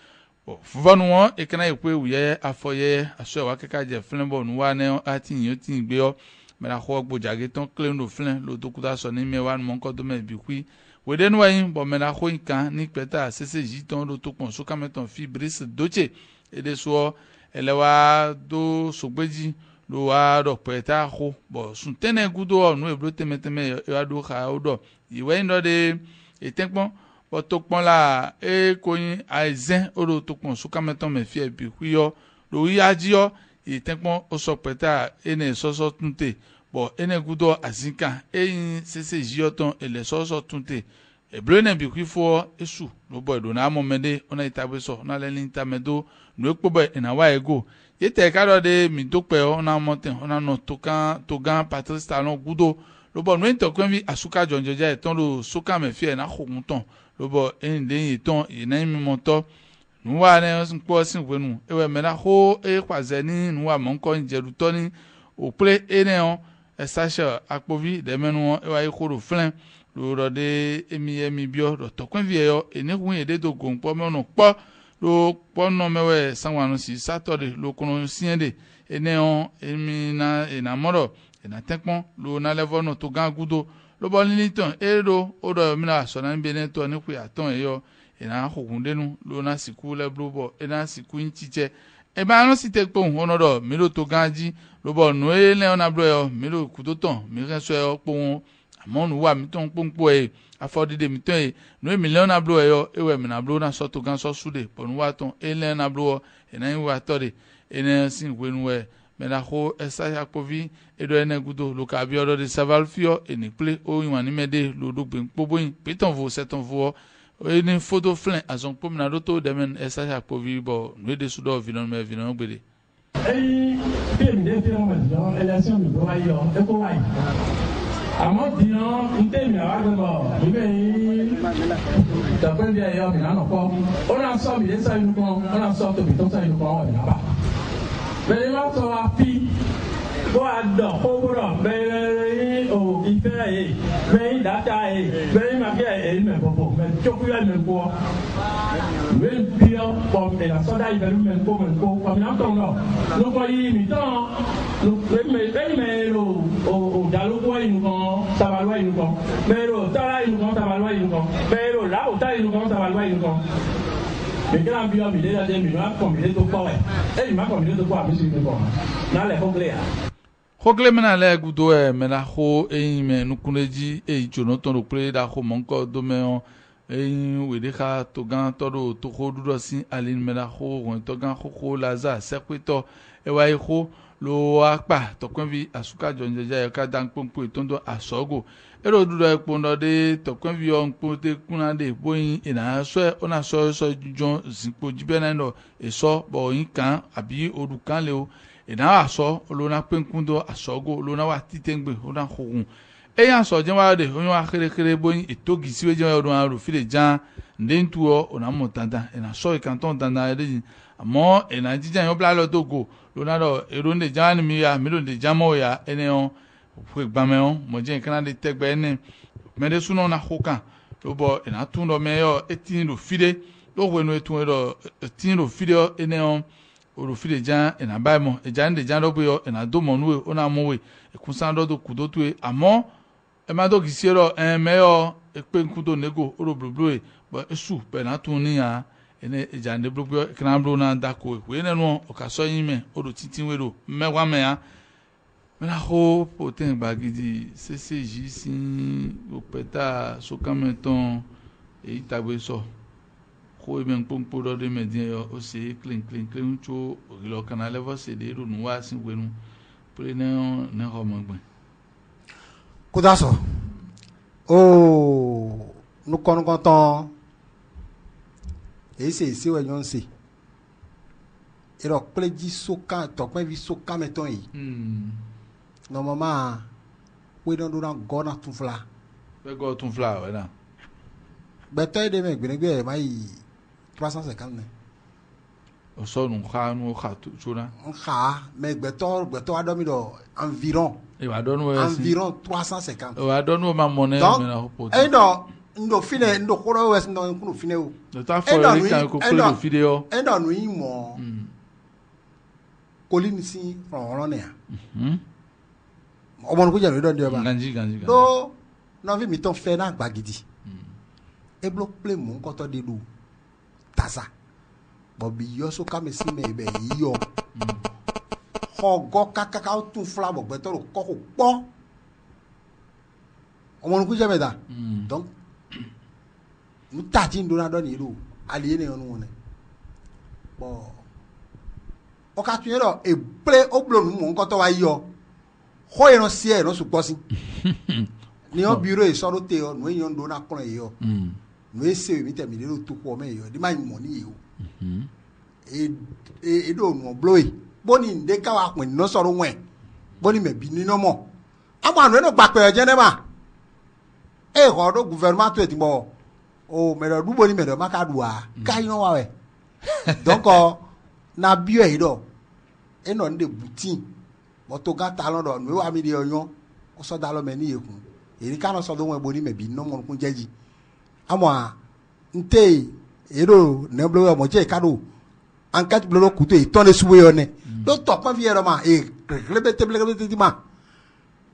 o fuvanu won e kana epe uye afoye aso wa keka je flen bo nu wa ne ati yin ti gbe o me na ho gbo jage ton clean lo flen lo dokuta so ni me wa monko do me bikwi wede nu yin bo me na ho nkan ni peta ccg ton lo to pon so kameton fibris doche e de so elewa do sogbeji lo wa do peta ho bo sun tene gudo nu e blo temeteme e wa do kha odo iwe ndo de etenpon bo tokpon la e koyin aizen odo tokpon suka meton me fie bi kuyo lo yaji yo etenpon o so peta ene soso tunte bo ene gudo azinka eyin ccg yo ton ele soso tunte e blo ne bi ku fo esu lo bo do na mo mede ona itabe so na le linta medo nu ekpo bo ina wa ego yete kado de mi dokpe ona monten ona no togan Patrice Talon gudo lo bo no to kwen vi asuka jonjoja eton lo soka me fie na khogun ton lo bo ende eton ina mi monto nu wa ne npo sin wenu ewe me na ho e kwaze ni nu wa monko njeru to ni o ple ene on e sasha akpovi de menu e wa ikoro flen lo ro de emi bio ro to kwen vi yo ene kun ede do gonpo me no po lo pono mewe sanwanu si Saturday lo kono siende eneon emi na enamoro ena tekpon lo na levono to gangudo lo bo liniton edo odo mi na so na nbe to ni ku aton eyo ena hokundenu lo na siku le blobo ena siku nchiche e ba no si tekpon onodo mi lo to ganji lo bo no ele ona blo yo mi lo kudoton mi renso yo po amo nu wa mi ton pompo e afodi de mi ton e nu million na blo e yo e we mi na blo na so to gan so sude ponu wa ton e le na blo e na wa to de e na sin we nu we me na ho esa ya povi e do ene gudo lo ka bi odo de saval fio e ni ple o yin ani mede lo do gbe pobo yin piton vo seton vo e ni photo flin azon pom na do to de men esa ya povi bo nu de sudo vinon me vinon gbede
film de film dans élection de Boyo e ko wai amo dion ntemi awago ibe ta pe dia yo mi na no ko ona so mi de sa inu ko ona so to bi to sa inu ko wa na ba be ma so afi bo ado ko bro be o ife e be data e be ma ke e me bobo me choku ya me ko we pio pom e la soda ibe me ko mi na to no ko yi mi ton lo me lo dalu ko inu ko sabalwa inu ko pero tara inu ko sabalwa inu ko pero la o ta inu ko sabalwa inu ko me kila bio mi de la de mi na ko mi de to ko e ma ko mi de to ko a mi si mi ko na le ko clear
Hogle mena le gudo e mena ho e me nukuneji e jonoton ro pre da ho monko do me on e we de ka to gan to do to ho du do sin alin mena ho won to gan ho laza sekwito e wa ho lo apa to kon vi asuka jonjeja e ka dan pompo itondo asogo e ro du do e pondo de to kon vi on ponte kunade boyin ina so e ona so jon sinpo jibe na no e so bo yin kan abi odukan le o ina aso olona penkundo asogo olona wa titengbe ona khogun eyan so je wa de oyun wa kere boyin etogi siwe je odun aru fi le jan ndentuo ona motanda ina so ikanton tanda de amo ina jijan yo bla lo togo lona do eronde jan mi ya mi lo de jamo ya eneon fwe gbameon mo je kan de tegbe ene mede suno na khokan lo bo ina tun do meyo etin do fide lo wenu etun do etin do fide eneon orofile jan ena baimo ejan de jan robo ena do monwe ona mowe ekunsan do kudo tuwe amo e ma do kisiero meyo epe nkudo nego orobloblo e bo esu pe na tun ni ya ene ejan de bloblo kranblo na dako we nenu okaso yin me odo titin wero mewa me ya mena ho poten bagidi CCJ sin opeta so kameton e itagbe so ko men pompo do de medien yo o se clean cho lo kana level se de ru nu wa sin wenu pre na ho magbe
kudaso o nu kon ton e se we yon se ero pleji soka to pe vi soka meton yi no mama we don do na go na tun fla
we go tun fla we na
beto de me gbegbe mai 350 ne
o so nu kha tu chuna
kha me beto adomi do environ
e wa don we
environ 350
o wa don ma monnaie me na ho pot
e ndo fine ndo koro we ndo kunu fine o
do ta fo le kan ko klo video
e ndo nu imo kolini si ron ne o mo ko jalo do de ba
ganji
do no vi mi ton fe na gbagidi e block play mo nko to de do tasa bobi yo so ka me si me be yo hogo kakaka o tun fla bo gbe to ro ko po o mo ku je meda donc mu tati ndo na do ni ro ali ene onu ne bo o ka tun ro e play o blow mo nko to wa yo ho iran si e no su po si ni o biro e so ro te o no eyan ndo na kun e yo no ese mi temi le to ko me yo di ma money yo e do no blowy boni nde ka wa pin no soro wen boni me bi ni no mo amo anu no gba pe je ne ma e ho do gouvernement to e ti mo o me do boni me do ma ka duwa ka yin wa we donc na bio e do e no nde butin mo to ga ta lo do no wa mi de oyan o so da lo me ni ekun e ri ka no so do wen boni me bi no mo kun jeji amwa nte ero neblo mo je kado ankat blo kuto e ton le suwe yo ne do to pa viero ma e glebete di ma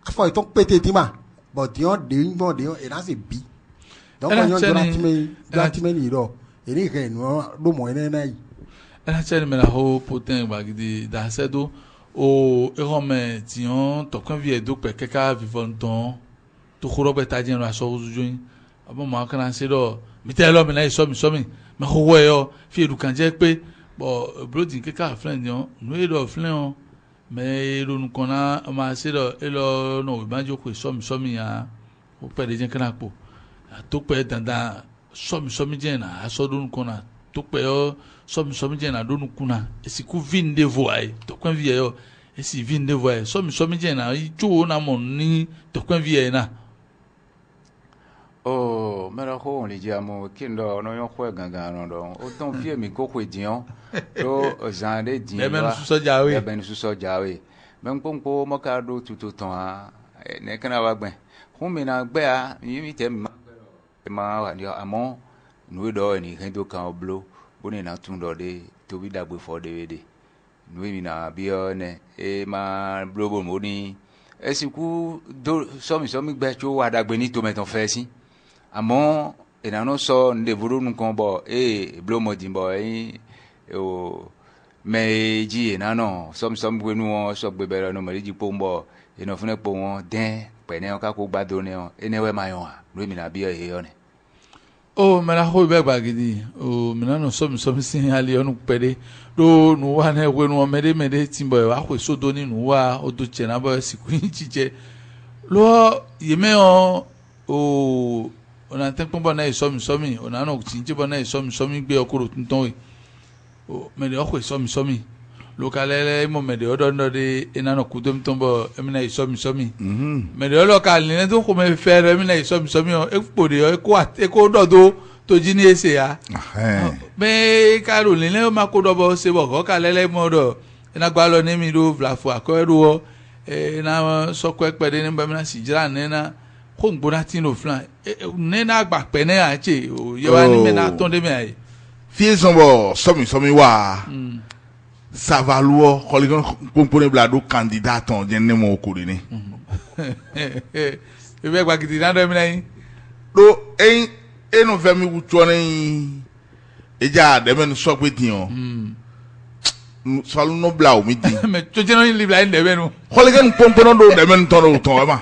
afo e ton pete di ma but dion de e na se bi donc on doratime ni ro e ni ke no do mo ene na yi
ela chele me la ho poten bagidi da sedo o erome dion to kan vie do pe keka vivon ton to khoro be ta jin ra so zujoyin abo ma kan se do mi te lo mi na so mi me ho wo yo fi edu kan je pe bo brodi ke ka friend yo no e do friend o me ronu kan na ma se do e lo no we banjo ko so mi ya o pe de jin kan apo to pe dandan so mi jin na aso ronu kan na to pe yo so mi jin na ronu kuna esiku vin de voix to kan vie yo esi vin de voix so mi jin na ijo na mo ni to kan vie na
oh mera ko on li jamo kindo no yo ko ganga no do o ton fie mi ko ko dion do zande din
ben su so jawe
men ponpo mo ka do tutu ton a ne kana wa gben hun mi na gbe a mi te ma wa ni amo nu do ni kan do kan oblo boni na tun do de to bi dagbe for de nu mi na bi o ne e ma blobo mo ni esiku do so mi gbe cho wa dagbe ni to meton fe si àmọ́ ìdáná sọ ndèbúrú nǹkan bọ̀ blomodimbo o méjì ìnáná sọmísọmí gbénu wọn sọ gbẹbẹrẹ ọ̀nà mọ̀lẹ́jì pò ń bọ̀ ìnà fún ẹ̀pọ̀ wọn dẹ́n pẹ̀lẹ́ wọn kákó gbádùn ní wọn ẹnẹ́wẹ́ máa yàn wá lómi nàbí ọ̀yẹ́ yọ̀ ni.
o mẹ́ra kó ibẹ̀ gbàgede o mìíràn sọmísọmí sí alẹ́ ọ̀nù pẹ̀lẹ́ ló nù wá náà wẹ́nu wọn mẹ́rẹ́mẹ́rẹ́ tí ń bọ̀ wá kó sódò nínú wá odò tiẹ̀ náà bọ̀ sìkú yín jíjẹ lọ́ yèmẹ́ o ona tempo bona isomi ona no tinje bona isomi gbe okoro tuntun we o mede okwe isomi lokalele mo mede odo ndo de ina no kudom tombo emina isomi mede local ni to ko me fere emina isomi o ekpode o eko dodo to ji ni ese ya be karoli le ma ko dobo se bo ko kalele mo do ina gba lo ni mi do vlafo akoru na so ko ekpede ni ba mina sijira nena ko ngbona tin o flan nena agba pe ne ache o ye wa ni me na ton de me aye
fie sombo somi wa ça va luo koligon pompone blado candidat on je ne mo okuri ni
e be gba gidi na do mi na yin
do eno femi wuto ni eja de me so pe tin o so no bla o mi din
me to je no ni bla de be nu
koligon pompone do de me ton o ton ma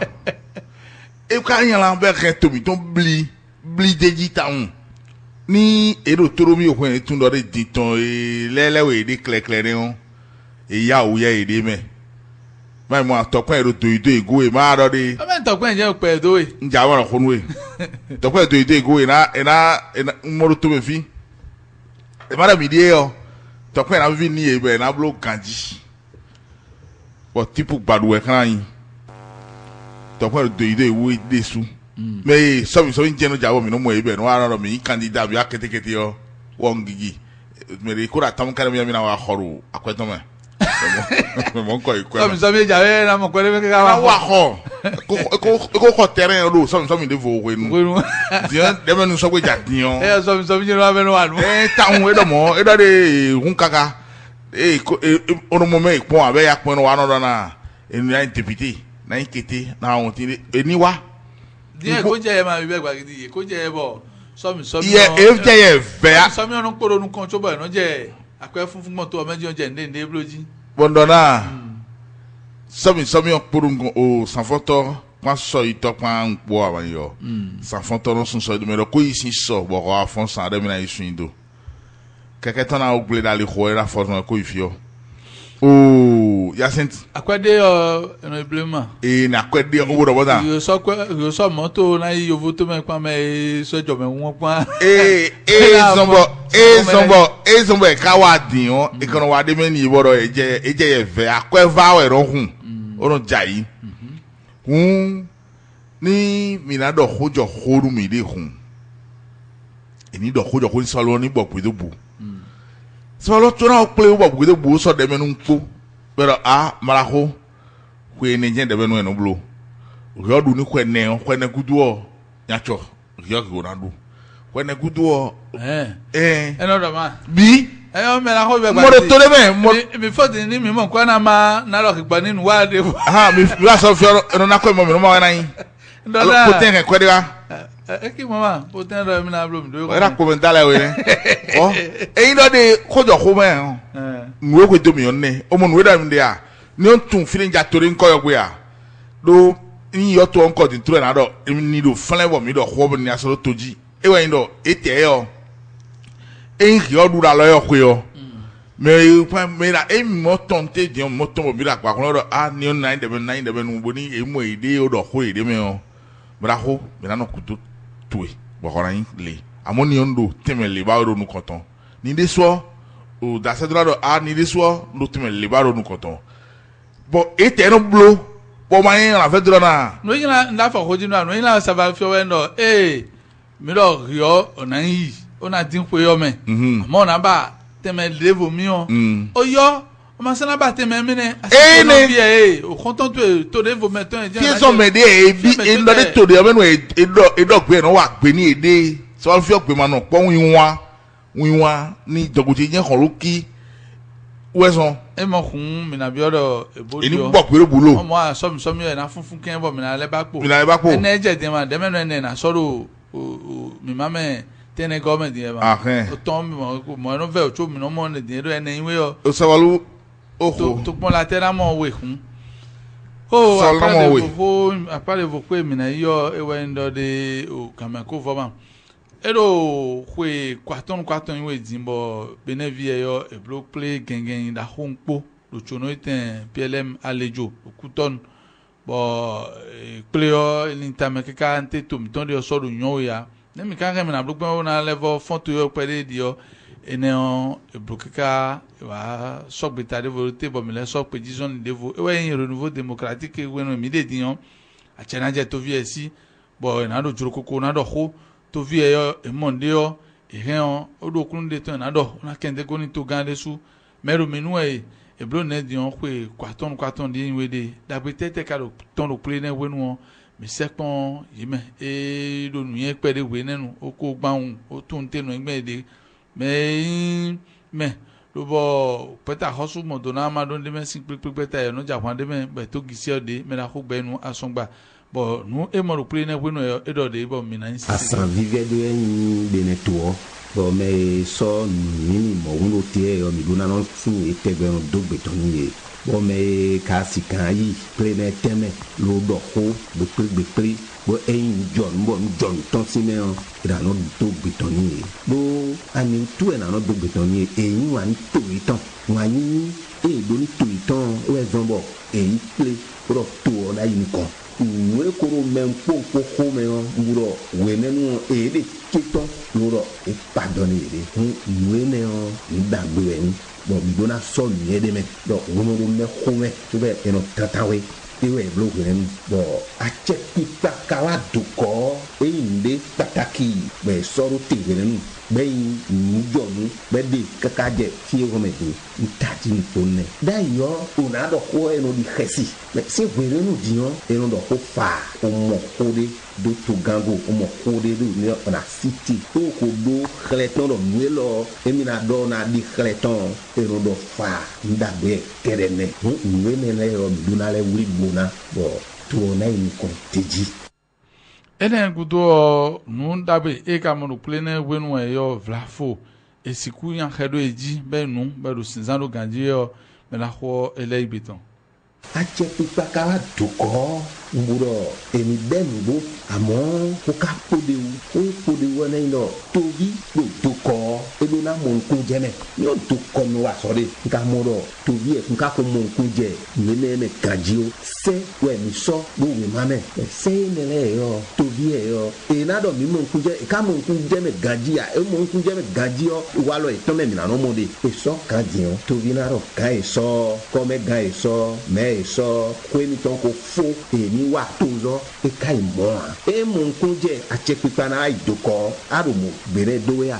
e ka yan la be ke to mi ton bli digital ni ero toro mi okun tun do de diton lelewe de clear on e ya o ye ede me mai mo atopon ero to ido ego e ma do de
o me topon je pe do e
nja wa ko nu e topon to ido ego e na mo to me fi e ma da mi die o topon na vi ni e be na blo ganji but tipo gbadu e kan yin topon to ido ewo de su mais so njeno jawo mi no mo ebe no ara mi candidate bi akete yo wongigi me re kura tam kan mi na wa khoru akweto me mo ko ikwe
so mi jawe na mo ko le ka
wa kho ko terrain lo so mi de vo wenu dia de me no so gbe jadion
so mi jeno abenu anu
ta un edo mo edo de hun kaka ono mo me ipon abe ya pon wa no na enu ya interpréter na ikete na won ti eniwa
die ko je ma bi be gba gidi ko je bo so mi
ye if je ye ve
so mi onu poro nu kan so bo no je akwe funfun mo to o meji onje nde bloji
bondona so mi poro ngun o sanfoto kwa so ito kwa npo awan yo sanfoto no sun so de me ko isi so bo ko afon san de me na isu indo keke ton na ogle dali ko era forno ko ifio oh Yacint
akwede no iblema
na akwede o ro boda
yo so moto na yo voto me pa me so jo me won pa
zombo e ka wa din o e kan wa de me ni iboro eje ye ve akweva we ro hun o no jai ni mi na do hojo horu mi de hun eni do hojo ko so lo ni bo pe do bu so lo to na o ple bo pe do bu so de me nu npo pero maraho kwe ne je de be no eno blo rodu ni kwene gudu o nyacho yo na du kwene gudu o
eno do ma
bi
o me la ho be gba
mo to le
mi fo de ni mi mo kwa na ma na lo gba ninu wa de
mi wa so fi eno na kwe mo mi no ma na yin ko ten ke kwede wa
ki mama o ten do mi na blo mi do
era komentale we ne o do de kojo ko me nwe ko do mi onne o mo nwe da mi de a ni on tun filin ja tori nko yo gbe a do ni yo to onko din tro na do ni do flan bo mi do ho ni asoro toji e wa ndo ete yo e yo dura lo yo kwe yo me pa me la e mo tonte di mo ton bi la pa ko do ni on 9 nu boni e mo ide o do ho ide me o bra ho me na no kutu tuwe bo ko ran le amoni on do teme le ba ro nu koton ni de so o da se do ni de so do teme le ba ro nu koton bo ete no blo bo ma yin la fe do na
no yin la fa ho jinu no yin la sa ba fi o no mi do yo ona yi ona din pe yo me mo na ba teme levo mi o yo o ma sana ba teme mi ne asiko o konton to levo me ton
fi so me de e bi e ndo de to de me no e do gbe no wa gbe ni ede so fi o gbe ma no po winwa ni dogoje yen kan roki weson
e mo kun mi na bi odo ebodo
eni gbo pe bulo
mo a so mi na funfun ken bo mi na le ba po ene je de ma de me no ene na so do mi mame tene government ye ba o ton mi mo no ve o cho mi no mo ne de do ene iwe
o sawalu
to pon la terre mo we kun apale vo ko mi na yo e we ndo de o kamako voma ero kwe kwaton iwe dimbo benevie yo e block play gengen da honpo lo chono iten PLM alejo okuton bo playo l'intame ke ka ante to mi ton de so do nyo ya ne mi ka ga mi na block na level fonto yo pere dio ene on e block ka wa so beta de volonté bo mi le so pe dison de vo e we yin renouveau démocratique e we no mi de dion a chena je to vie si bo na do juro koko na do ho to vie yo e monde yo e hen o do kun de to na do na kende ko ni to gande su mero menu e blo ne dion kwe kwaton di we de da betete ka do ton do play ne we nu mi sepon yime e do nu yen pe de we nenu o ko gba un o tun te nu egbe de me lo bo peta hosu mo do na ma don de me sin pepeta e no ja kwan de me be to gisi o de me na ko gbe nu asongba bo nu e mo play ne we nu e do de bo mi na insi
asan vive de en beneto bo me so ni mo uno tie o mi dona non fu e te gbe do betoni bo me ka sikan yi play ne teme lo do ko be pre bo en John ton sine o ira no do betoni bo ani tu e na no do betoni e yin wa ni to itan wa yin e do ni to itan o e zombo e yi play ro to na yin ko we koro men po me o nguro we nenu e de kito nguro e pardonne de we ne o ndagbe ni bo mi dona so ni de me do wono do me khome to be eno tatawe iwe block nen bo a che pipa kala duko e inde pataki be soro tigenen be njonu be de kakaje fi o me de ntati ntonne da yo una do ko eno di khesi be se were no dion eno do ko fa o mo ko de do to gango o mo ko de do ni na city o ko do khleton do nwelo emina do na di khleton eno do fa ndagbe kerene nwene na yo duna le wuri bona bo to na ni ko teji
ene gudo nu dabe e ka mo plene wenu e yo vlafo e siku yan khedo eji be nu be do sinzano ganji yo me la ho ele ibeton
a che pipa kala duko nguro emi bembo amo ko ka pode wo na ino tovi do duko e do na mon kun je me yo duko mi wa sore nka moro tovi e nka ko mon kun je me kajio se we mi so bo we mame se ne le yo tovi e yo e na do mi mon kun je e ka mon kun je me gajia e mon kun je me gajio wa lo e to me mi na no mo de e so kan di o tovi na ro ka e so ko me ga e so me e so kweni ton ko fo e ni wa tozo e kai mo e mon kunje a che pipa na idoko arumo bere do ya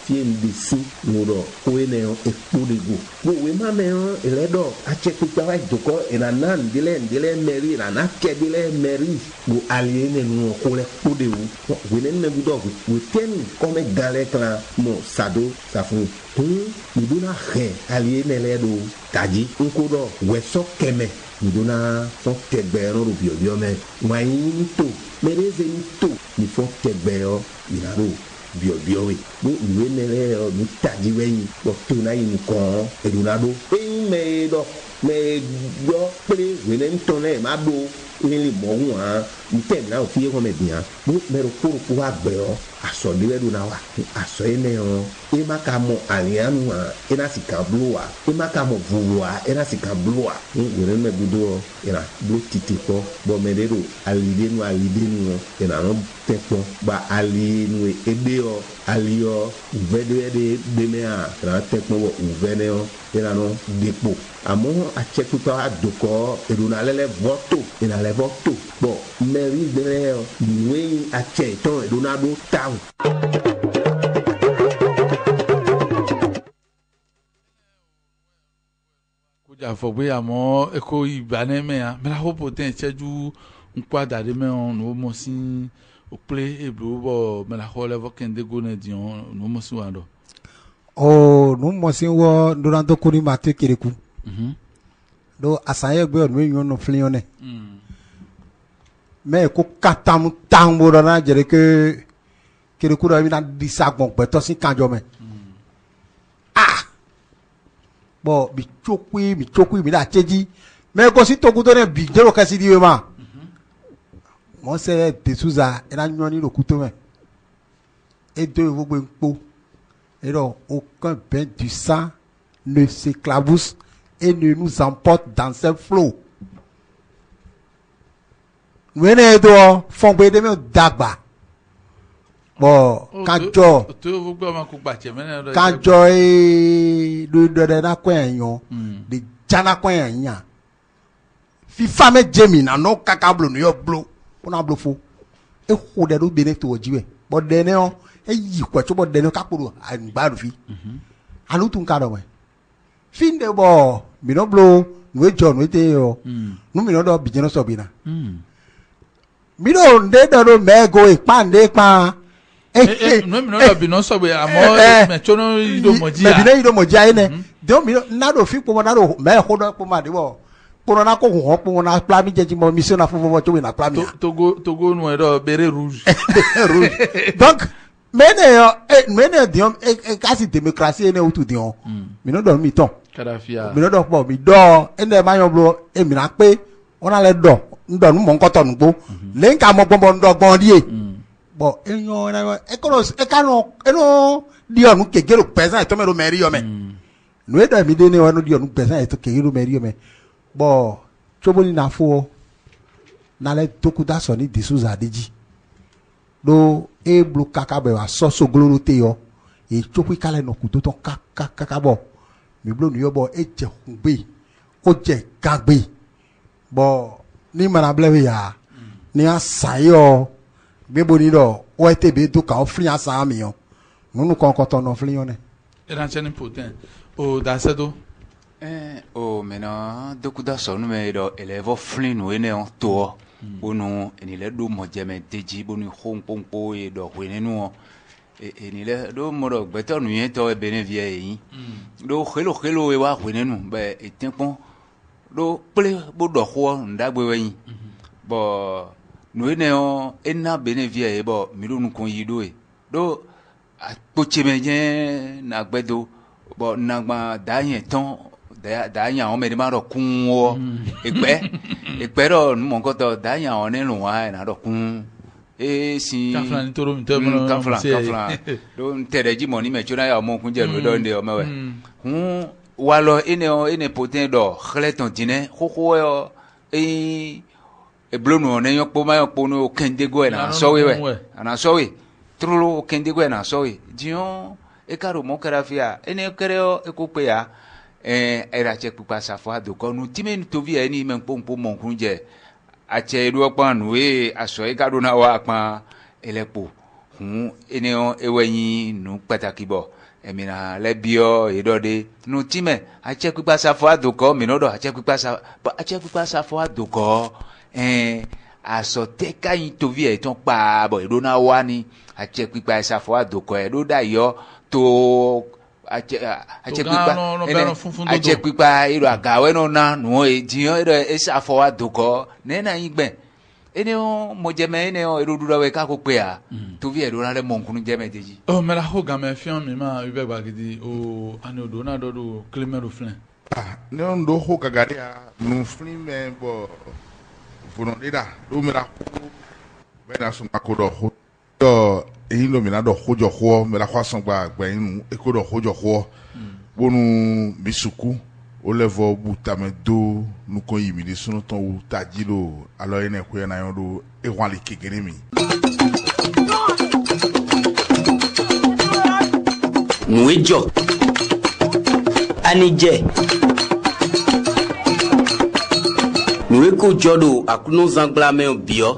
fi ndisi ngoro ko ene o e podigo wo we ma me o ele do a che pipa wa idoko e na nan dile meri na ke dile meri bo aliene no ko le podigo we ne gudo we ten ko me gale kla mo sado safu ni duna he aliene le do taji nkodo we so keme ndona fon tegberon ro bio me wayin to mereze ni to ni fon tegberon iraro bio we bo iwe nele o mi taji weyin bo to na yin kon edunado me do me yo pre we ne ntone ma do ele mo wa ntem na ofie ko me bia mo me ro ko wa gbe o aso de do na wa aso ene o e ma ka mo alianu wa e na sika blu wa e ma ka mo vu wa e na sika blu wa ngore me budo ina blu titi ko bo me de do alide nu e na no tepo ba ali nu e de o ali o uvede de me a na tepo wo uvene o ina no depo amo a check pa doko e do na lele voto ina le voto bo meri de o we a check to e do na do town
kuja fogbe amo eko ibane me a me la ho poten cheju npa dade me on no mo sin o play e blo bo me la ho le vokende go na dion no mo si wando
o no mo sin wo durant ko ni mate kereku do asaye gbe on me no flin one me ko katam tambo na jere ke kereku do mi na disagbon pe to sin kanjo me bo mi chokui mi da cheji me ko si toku to ne bi jero kasi diwe ma mo se de suza era nyoni lo kuto me et de vogbe npo et donc aucun bain du sang ne s'éclabousse et ne nous emporte dans ce flot wene do fongbe de me dagba bon kanjo de na kwenyo de jana kwenya fi fame jemi na no kakablo no yo blo ona blo fo e ho de do bene to jiwe but de ne o e yi kwacho but de ne kakuru angbadu fi anu tun ka do we fin de bo mi no blo no ejo no te yo no mi no do bijeno so bi na mi no de do mego e pande pa
no mi no do bi no so be amo me chono ido mojia
me bi ido mojia ene de mi na do fi po na do me ho do po ma de bo po na ko ho po na pla mi jeji mo mission na fo fo to we na pla mi
togo no do beret rouge
donc mene diom e kasi démocratie ene outu diom mi no do mi ton
Kadafia
mi no do po mi do ene ma yon blo e mi na pe ona le do ndo nu mo nkoto nu gbo le nka mo gbon ndo gbon die bon enyo na e kanu eno di onu kegero pesa e to me ro meri yo me no e da mi de ne onu di onu pesa e to kegero meri yo me bon choboli na fo na le toku da so ni disuza deji do e blu kaka be wa so gloro te yo e choku kale no kuto to kaka bo mi blu ni yo bo e je gbe o je gagbe bon ni mana blewe ya ni asayo bebo ni do o etebe to ka o flin asa mi yo nunu kon to no flin yo ne
era cheni poten o da sedo
o mena doku da so no me do elevo flin no ene on to onu eni le do mo jeme deji bonu honpompo e do wene no eni le do mo do gbeto nu yen to e bene vie yin do khelo e wa wene nu be etenpon do ple bo do ho ndagbe wen bo no ene o ena bene vie e bo mi nu kon yido e do apochemeje na gbedo bo nagba da yen ton da yan o me ma ro kun o epe ro mo ko to da yan o ni run wa na ro kun e si
kafla ni toro mi te mo
kafla do ntere ji mo ni me chona ya mo kun je do nde o mewe wa lo ene poten do khale ton dine ho yo e blonu ne yo po ma yo po no kende go na so we na so we trulo kende go na so we dion e karo mo karafia ene kreo e ko pe ya era che pupa safo adoko nu timen to vi eni men pompo mon kunje ache edu opan nu aso e karo na wa pan elepo ene o eweyin nu pataki bo emina lebio edode nu time ache pupa safo adoko mi no do ache pupa safo adoko aso te kayin to vi e ton pa bo edo na wa ni ache pupa safo adoko edo da yo to ache pipa iro agawe no na no e dion iro esa fo adoko ne na igbe ene o mo jeme ene o iro dura we ka ko pe a to vi ero na le monkunu jeme deji
o me la ho ga me fian mi ma ube gbagidi o ani odo na do climero flin
ne on do ho kagari a no flin me bo fono ida do mira be na so makodo ho yo eyin lo mi na do hojo ho me la kwa san gba inu e ko do hojo ho bonu bisuku o levo butame do nu ko yimi de sunu ton u tajilo alo ene ko na yo do e wali kegere mi
nuejo anije nueko jodo akuno zangbla me bio